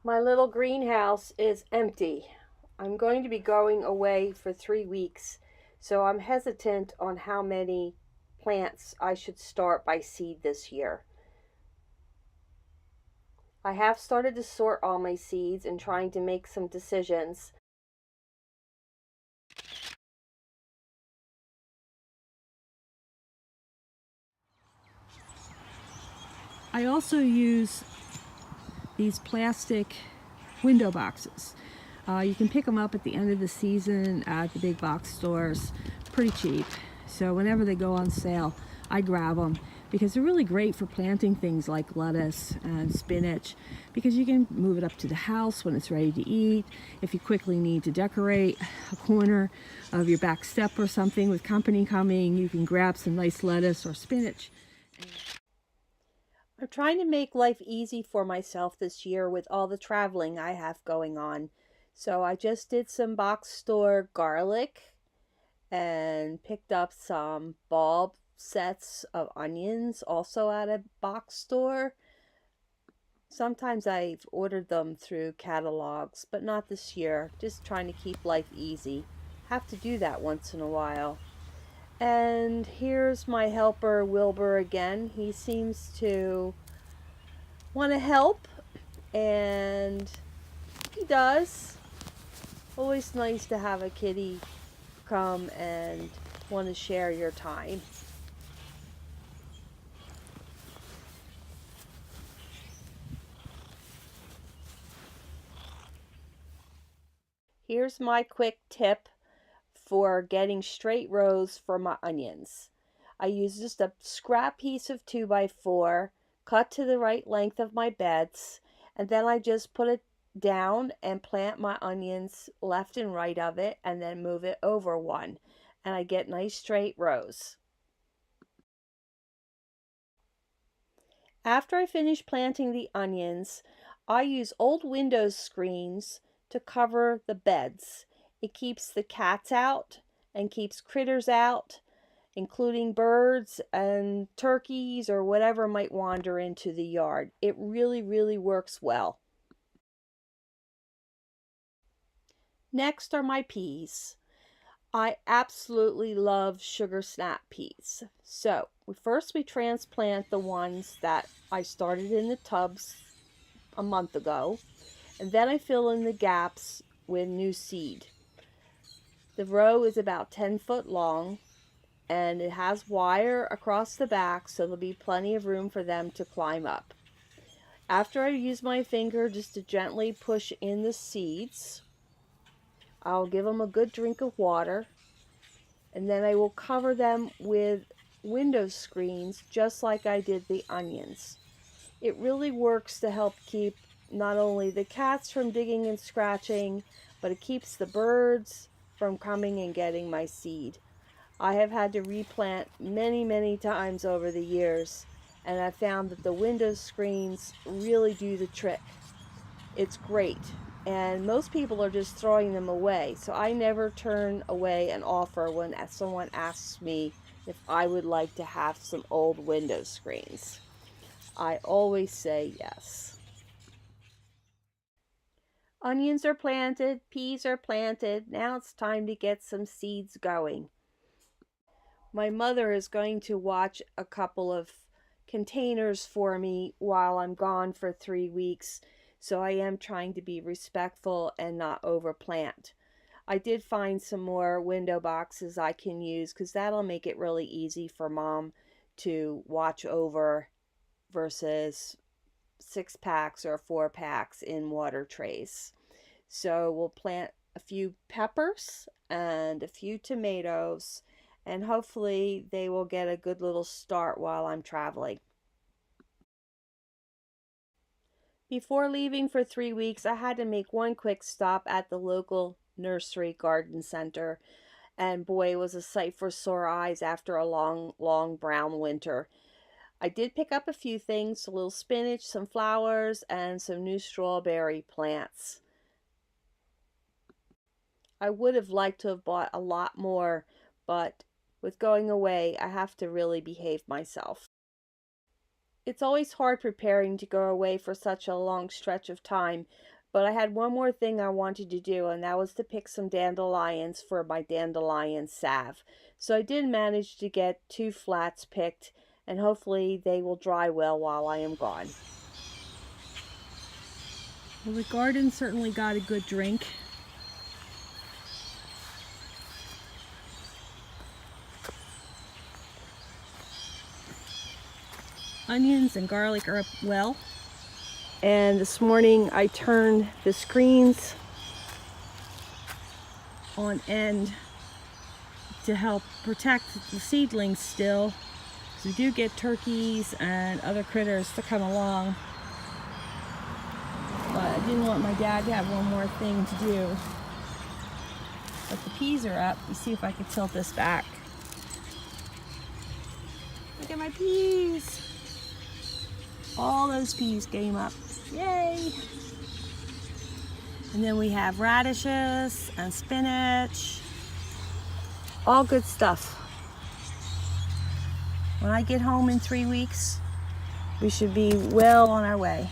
My little greenhouse is empty. I'm going to be going away for 3 weeks, so I'm hesitant on how many plants I should start by seed this year. I have started to sort all my seeds and trying to make some decisions. I also use these plastic window boxes. You can pick them up at the end of the season at the big box stores, pretty cheap. So whenever they go on sale, I grab them because they're really great for planting things like lettuce and spinach, because you can move it up to the house when it's ready to eat. If you quickly need to decorate a corner of your back step or something with company coming, you can grab some nice lettuce or spinach. I'm trying to make life easy for myself this year with all the traveling I have going on. So I just did some box store garlic and picked up some bulb sets of onions also at a box store. Sometimes I've ordered them through catalogs, but not this year. Just trying to keep life easy. Have to do that once in a while. And here's my helper Wilbur again. He seems to want to help, and he does. Always nice to have a kitty come and want to share your time. Here's my quick tip for getting straight rows for my onions. I use just a scrap piece of 2x4, cut to the right length of my beds, and then I just put it down and plant my onions left and right of it, and then move it over one, and I get nice straight rows. After I finish planting the onions, I use old window screens to cover the beds. It keeps the cats out and keeps critters out, including birds and turkeys or whatever might wander into the yard. It really, really works well. Next are my peas. I absolutely love sugar snap peas. So first we transplant the ones that I started in the tubs a month ago, and then I fill in the gaps with new seed. The row is about 10 foot long, and it has wire across the back, so there'll be plenty of room for them to climb up. After I use my finger just to gently push in the seeds, I'll give them a good drink of water, and then I will cover them with window screens just like I did the onions. It really works to help keep not only the cats from digging and scratching, but it keeps the birds from coming and getting my seed. I have had to replant many, many times over the years, and I've found that the window screens really do the trick. It's great, and most people are just throwing them away, so I never turn away an offer when someone asks me if I would like to have some old window screens. I always say yes. Onions are planted, peas are planted. Now it's time to get some seeds going. My mother is going to watch a couple of containers for me while I'm gone for 3 weeks, so I am trying to be respectful and not overplant. I did find some more window boxes I can use because that'll make it really easy for Mom to watch over versus 6 packs or 4 packs in water trays. So we'll plant a few peppers and a few tomatoes, and hopefully they will get a good little start while I'm traveling. Before leaving for 3 weeks, I had to make one quick stop at the local nursery garden center, and boy, it was a sight for sore eyes after a long, long brown winter. I did pick up a few things, a little spinach, some flowers, and some new strawberry plants. I would have liked to have bought a lot more, but with going away, I have to really behave myself. It's always hard preparing to go away for such a long stretch of time, But I had one more thing I wanted to do, and that was to pick some dandelions for my dandelion salve. So I did manage to get 2 flats picked, and hopefully they will dry well while I am gone. Well, the garden certainly got a good drink. Onions and garlic are up well. And this morning I turned the screens on end to help protect the seedlings still. So we do get turkeys and other critters to come along. But I didn't want my dad to have one more thing to do. But the peas are up. Let's see if I can tilt this back. Look at my peas. All those peas came up. Yay! And then we have radishes and spinach. all good stuff. When I get home in 3 weeks, we should be well on our way.